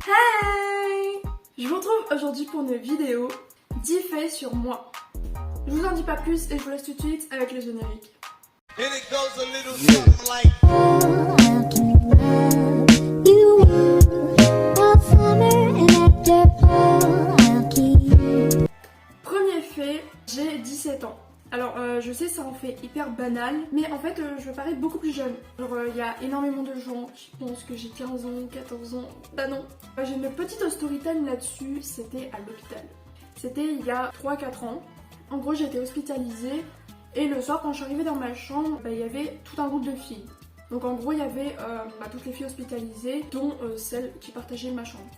Hey! Je vous retrouve aujourd'hui pour une vidéo 10 faits sur moi. Je vous en dis pas plus et je vous laisse tout de suite avec le générique. And it goes a little something like Premier fait, j'ai 17 ans. Alors je sais ça en fait hyper banal, mais en fait je parais beaucoup plus jeune. Genre il y a énormément de gens qui pensent que j'ai 15 ans, 14 ans. Bah non. J'ai une petite story time là-dessus, c'était à l'hôpital. C'était il y a 3-4 ans. En gros j'ai été hospitalisée et le soir quand je suis arrivée dans ma chambre, il y avait tout un groupe de filles. Donc en gros il y avait toutes les filles hospitalisées, dont celles qui partageaient ma chambre.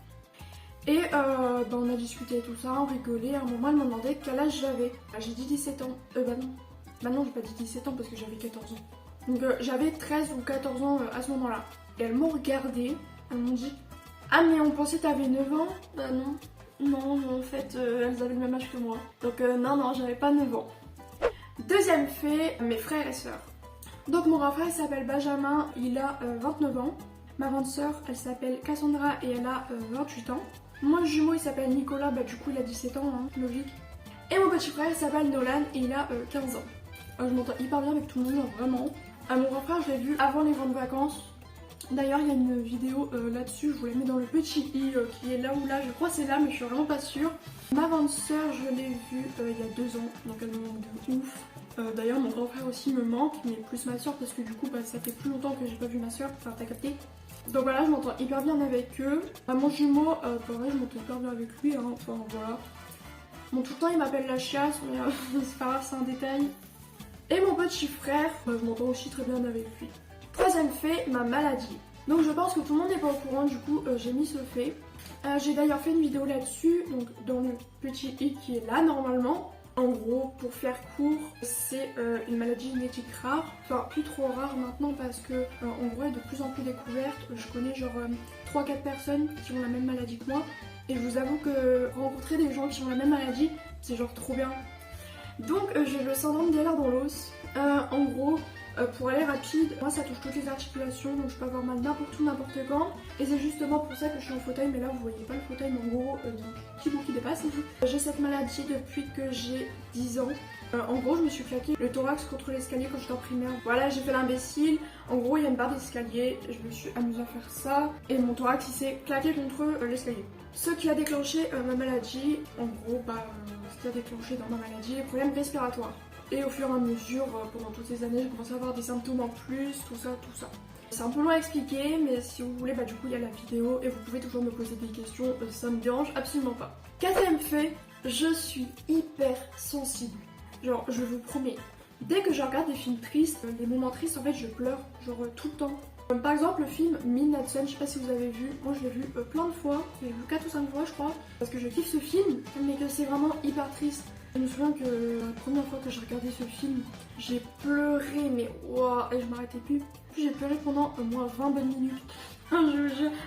Et on a discuté tout ça, on rigolait, à un moment elle m'a demandé quel âge j'avais. J'ai dit 17 ans. Bah non j'ai pas dit 17 ans parce que j'avais 14 ans. Donc j'avais 13 ou 14 ans à ce moment là. Et elles m'ont regardé, elles m'ont dit ah mais on pensait que t'avais 9 ans. Bah non. Non en fait elles avaient le même âge que moi. Donc non j'avais pas 9 ans. Deuxième fait, mes frères et sœurs. Donc mon grand frère il s'appelle Benjamin, il a 29 ans. Ma grande sœur elle s'appelle Cassandra et elle a 28 ans. Mon jumeau il s'appelle Nicolas, du coup il a 17 ans, hein, logique. Et mon petit frère il s'appelle Nolan et il a 15 ans. Je m'entends hyper bien avec tout le monde, vraiment. Mon grand frère je l'ai vu avant les grandes vacances. D'ailleurs il y a une vidéo là-dessus, je vous la mets dans le petit i qui est là ou là, je crois c'est là mais je suis vraiment pas sûre. Ma grande sœur je l'ai vue il y a 2 ans, donc elle me manque de ouf. D'ailleurs mon grand frère aussi me manque, mais plus ma soeur parce que du coup ça fait plus longtemps que j'ai pas vu ma soeur, enfin t'as capté. Donc voilà, je m'entends hyper bien avec eux. Mon jumeau, pareil, je m'entends hyper bien avec lui, hein. Enfin voilà. Bon, tout le temps il m'appelle la chiasse, mais c'est pas grave, c'est un détail. Et mon petit frère, je m'entends aussi très bien avec lui. Troisième fait, ma maladie. Donc je pense que tout le monde n'est pas au courant, du coup j'ai mis ce fait. J'ai d'ailleurs fait une vidéo là-dessus, donc dans le petit i qui est là normalement. En gros, pour faire court, c'est une maladie génétique rare, enfin plus trop rare maintenant parce que en gros elle est de plus en plus découverte. Je connais genre 3-4 personnes qui ont la même maladie que moi et je vous avoue que rencontrer des gens qui ont la même maladie, c'est genre trop bien. Donc j'ai le syndrome d'Ehlers dans l'os. En gros, pour aller rapide, moi ça touche toutes les articulations, donc je peux avoir mal n'importe où, n'importe quand. Et c'est justement pour ça que je suis en fauteuil, mais là vous voyez pas le fauteuil, mais en gros, il y a un petit bout qui dépasse. J'ai cette maladie depuis que j'ai 10 ans. En gros, je me suis claqué le thorax contre l'escalier quand j'étais en primaire. Voilà, j'ai fait l'imbécile. En gros, il y a une barre d'escalier, je me suis amusée à faire ça, et mon thorax il s'est claqué contre l'escalier. Ce qui a déclenché ma maladie, en gros, ce qui a déclenché dans ma maladie, les problèmes respiratoires. Et au fur et à mesure, pendant toutes ces années, j'ai commencé à avoir des symptômes en plus, tout ça. C'est un peu long à expliquer, mais si vous voulez, du coup, il y a la vidéo et vous pouvez toujours me poser des questions, ça me dérange absolument pas. Quatrième fait, je suis hyper sensible. Genre, je vous promets, dès que je regarde des films tristes, des moments tristes, en fait, je pleure, genre tout le temps. Par exemple, le film Midnight Sun, je sais pas si vous avez vu, moi je l'ai vu plein de fois, je l'ai vu 4 ou 5 fois, je crois, parce que je kiffe ce film, mais que c'est vraiment hyper triste. Je me souviens que la première fois que j'ai regardé ce film, j'ai pleuré, mais waouh, et je m'arrêtais plus. Puis j'ai pleuré pendant au moins 20 bonnes minutes.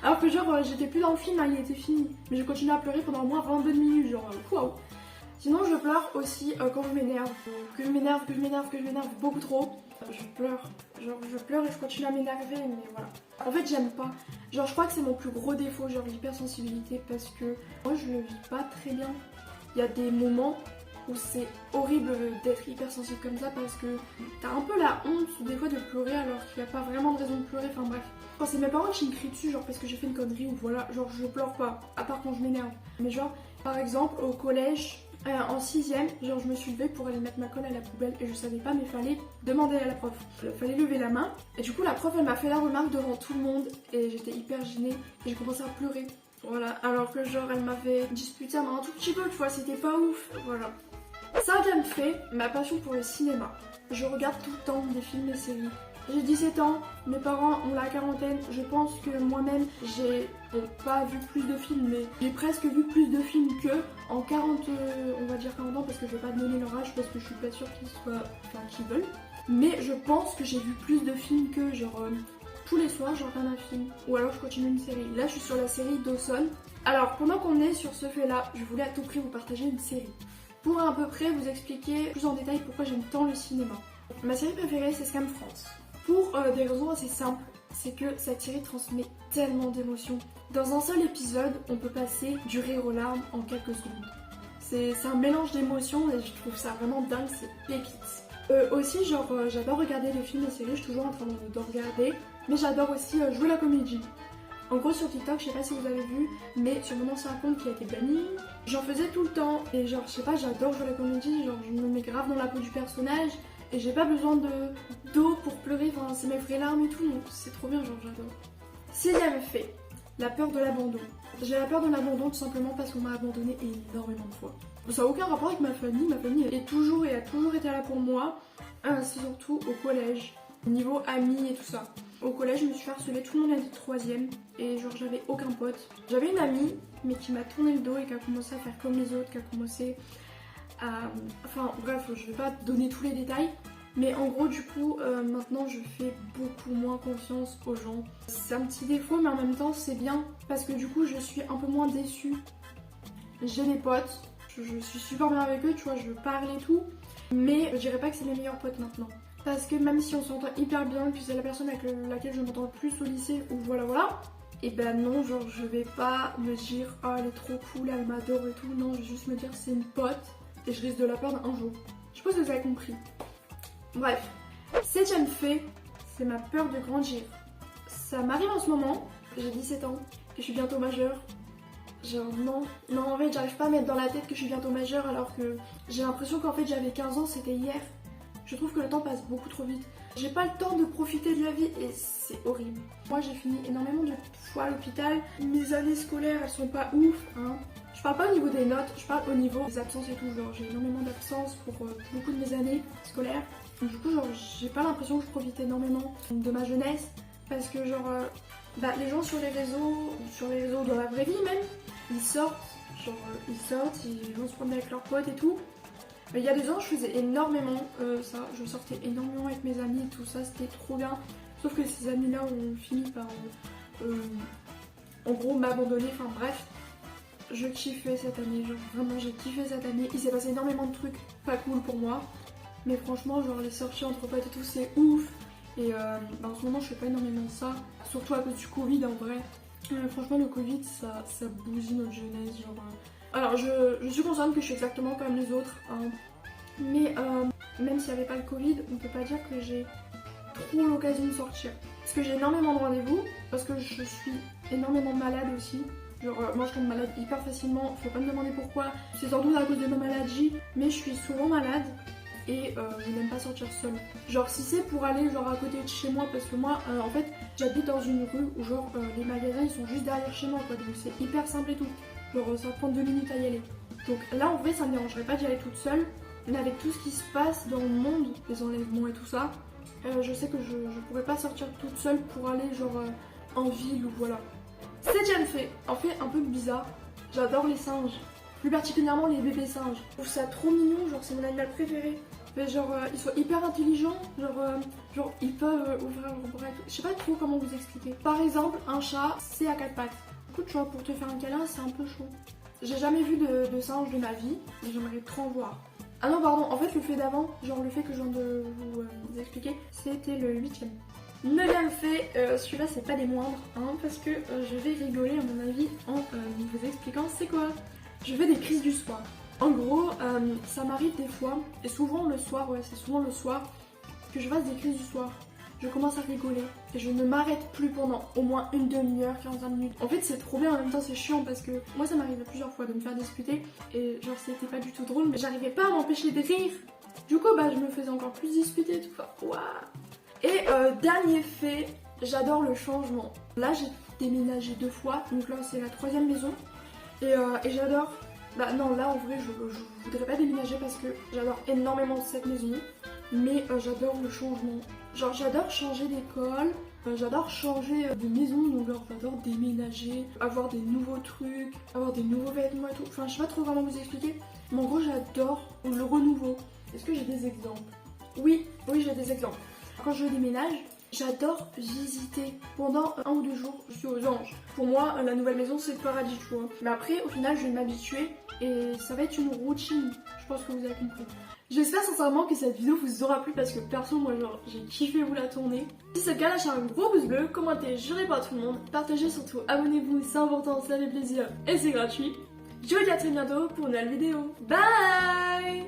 Alors que genre j'étais plus dans le film, il était fini. Mais j'ai continué à pleurer pendant au moins 20 bonnes minutes, genre waouh. Sinon je pleure aussi quand je m'énerve. Que je m'énerve beaucoup trop. Je pleure. Genre je pleure et je continue à m'énerver, mais voilà. En fait j'aime pas. Genre je crois que c'est mon plus gros défaut, genre l'hypersensibilité, parce que moi je le vis pas très bien. Il y a des moments où c'est horrible d'être hypersensible comme ça parce que t'as un peu la honte des fois de pleurer alors qu'il n'y a pas vraiment de raison de pleurer, enfin bref. Quand c'est mes parents qui me crient dessus genre parce que j'ai fait une connerie ou voilà, genre je pleure pas, à part quand je m'énerve. Mais genre par exemple au collège, en 6ème, genre je me suis levée pour aller mettre ma colle à la poubelle et je savais pas mais fallait demander à la prof. Fallait lever la main et du coup la prof elle m'a fait la remarque devant tout le monde et j'étais hyper gênée et j'ai commencé à pleurer. Voilà, alors que genre elle m'avait disputé un tout petit peu, tu vois, c'était pas ouf, voilà. Cinquième fait, ma passion pour le cinéma. Je regarde tout le temps des films et séries. J'ai 17 ans, mes parents ont la quarantaine, je pense que moi-même j'ai pas vu plus de films, mais j'ai presque vu plus de films que en 40, on va dire 40 ans parce que je vais pas donner leur âge parce que je suis pas sûre qu'ils veulent. Mais je pense que j'ai vu plus de films que genre tous les soirs je regarde un film ou alors je continue une série. Là je suis sur la série Dawson. Alors pendant qu'on est sur ce fait là, je voulais à tout prix vous partager une série. Pour à peu près vous expliquer plus en détail pourquoi j'aime tant le cinéma. Ma série préférée c'est Scam France. Pour des raisons assez simples. c'est que cette série transmet tellement d'émotions. Dans un seul épisode, on peut passer du rire aux larmes en quelques secondes. C'est un mélange d'émotions et je trouve ça vraiment dingue, c'est pépite. Aussi, j'adore regarder les films et séries, je suis toujours en train de regarder, mais j'adore aussi jouer la comédie. En gros, sur TikTok, je sais pas si vous avez vu, mais sur mon ancien compte qui a été banni, j'en faisais tout le temps. Et genre, je sais pas, j'adore jouer la comédie, genre je me mets grave dans la peau du personnage et j'ai pas besoin d'eau pour pleurer, enfin c'est mes vraies larmes et tout, donc c'est trop bien, genre j'adore. 6ème fait, la peur de l'abandon. J'ai la peur de l'abandon tout simplement parce qu'on m'a abandonné énormément de fois. Ça n'a aucun rapport avec ma famille est toujours et a toujours été là pour moi, c'est surtout au collège, niveau amis et tout ça. Au collège, je me suis fait harceler, tout le monde a dit 3ème et genre j'avais aucun pote. J'avais une amie mais qui m'a tourné le dos et qui a commencé à faire comme les autres, qui a commencé à... Enfin bref, je vais pas donner tous les détails. Mais en gros du coup, maintenant je fais beaucoup moins confiance aux gens. C'est un petit défaut mais en même temps c'est bien parce que du coup je suis un peu moins déçue. J'ai des potes, je suis super bien avec eux, tu vois, je parle et tout. Mais je dirais pas que c'est mes meilleurs potes maintenant. Parce que même si on s'entend hyper bien, puis c'est la personne avec laquelle je m'entends le plus au lycée, ou voilà, et ben non, genre je vais pas me dire oh elle est trop cool, elle m'adore et tout, non, je vais juste me dire c'est une pote et je risque de la perdre un jour. Je pense que vous avez compris. Bref, 7ème fait, c'est ma peur de grandir. Ça m'arrive en ce moment, j'ai 17 ans, et je suis bientôt majeure. Genre non, en fait j'arrive pas à mettre dans la tête que je suis bientôt majeure alors que j'ai l'impression qu'en fait j'avais 15 ans, c'était hier. Je trouve que le temps passe beaucoup trop vite. J'ai pas le temps de profiter de la vie et c'est horrible. Moi j'ai fini énormément de fois à l'hôpital. Mes années scolaires elles sont pas ouf, hein. Je parle pas au niveau des notes, je parle au niveau des absences et tout. Genre j'ai énormément d'absences pour beaucoup de mes années scolaires. Donc, du coup genre j'ai pas l'impression que je profite énormément de ma jeunesse. Parce que genre les gens sur les réseaux dans la vraie vie même, ils sortent, ils vont se promener avec leurs potes et tout. Il y a 2 ans, je faisais énormément ça, je sortais énormément avec mes amis et tout ça, c'était trop bien. Sauf que ces amis-là ont fini par, en gros, m'abandonner, enfin bref. Je kiffais cette année, genre vraiment j'ai kiffé cette année. Il s'est passé énormément de trucs pas cool pour moi. Mais franchement, genre les sorties entre potes et tout, c'est ouf. Et en ce moment, je fais pas énormément ça, surtout à cause du Covid en vrai. Franchement, le Covid, ça bousille notre jeunesse, genre... Alors, je suis consciente que je suis exactement comme les autres, hein. Mais même s'il n'y avait pas le Covid, on peut pas dire que j'ai trop l'occasion de sortir. Parce que j'ai énormément de rendez-vous, parce que je suis énormément malade aussi. Genre, moi je tombe malade hyper facilement, faut pas me demander pourquoi. C'est sans doute à cause de ma maladie, mais je suis souvent malade et je n'aime pas sortir seule. Genre, si c'est pour aller genre à côté de chez moi, parce que moi, en fait, j'habite dans une rue où genre les magasins ils sont juste derrière chez moi, quoi, donc c'est hyper simple et tout. Genre ça prend 2 minutes à y aller. Donc là en vrai ça me dérangerait pas d'y aller toute seule. Mais avec tout ce qui se passe dans le monde, les enlèvements et tout ça, je sais que je pourrais pas sortir toute seule pour aller genre en ville ou voilà. 7ème fait, en fait un peu bizarre, j'adore les singes. Plus particulièrement les bébés singes. Je trouve ça trop mignon, genre c'est mon animal préféré. Mais genre ils sont hyper intelligents, genre ils peuvent ouvrir leur bras et tout. Je sais pas trop comment vous expliquer. Par exemple un chat c'est à 4 pattes. Écoute, tu vois, pour te faire un câlin, c'est un peu chaud. J'ai jamais vu de singe de ma vie, mais j'aimerais trop en voir. Ah non, pardon, en fait, le fait d'avant, genre le fait que je viens de vous expliquer, c'était le 8ème. 9ème fait, celui-là, c'est pas des moindres, hein, parce que je vais rigoler, à mon avis, en vous expliquant c'est quoi. Je fais des crises du soir. En gros, ça m'arrive des fois, et souvent le soir, ouais, c'est souvent le soir, que je fasse des crises du soir. Je commence à rigoler et je ne m'arrête plus pendant au moins une demi-heure, 45 minutes. En fait c'est trop bien, en même temps c'est chiant parce que moi ça m'arrivait plusieurs fois de me faire disputer et genre c'était pas du tout drôle mais j'arrivais pas à m'empêcher de rire. Du coup je me faisais encore plus disputer et tout. Enfin, waouh. Et dernier fait, j'adore le changement. Là j'ai déménagé 2 fois, donc là c'est la 3ème maison et j'adore... Bah non là en vrai je voudrais pas déménager parce que j'adore énormément cette maison. Mais j'adore le changement. Genre j'adore changer d'école, j'adore changer de maison, donc genre j'adore déménager, avoir des nouveaux trucs, avoir des nouveaux vêtements et tout. Enfin je sais pas trop comment vous expliquer, mais en gros j'adore le renouveau. Est-ce que j'ai des exemples? Oui j'ai des exemples. Quand je déménage, J'adore visiter. Pendant 1 ou 2 jours, je suis aux anges. Pour moi, la nouvelle maison, c'est le paradis, tu vois. Mais après, au final, je vais m'habituer et ça va être une routine. Je pense que vous avez compris. J'espère sincèrement que cette vidéo vous aura plu parce que perso, moi, genre, j'ai kiffé vous la tourner. Si c'est le cas, lâchez un gros pouce bleu, commentez, jurez pas à tout le monde, partagez surtout, abonnez-vous, c'est important, ça fait plaisir et c'est gratuit. Je vous dis à très bientôt pour une nouvelle vidéo. Bye!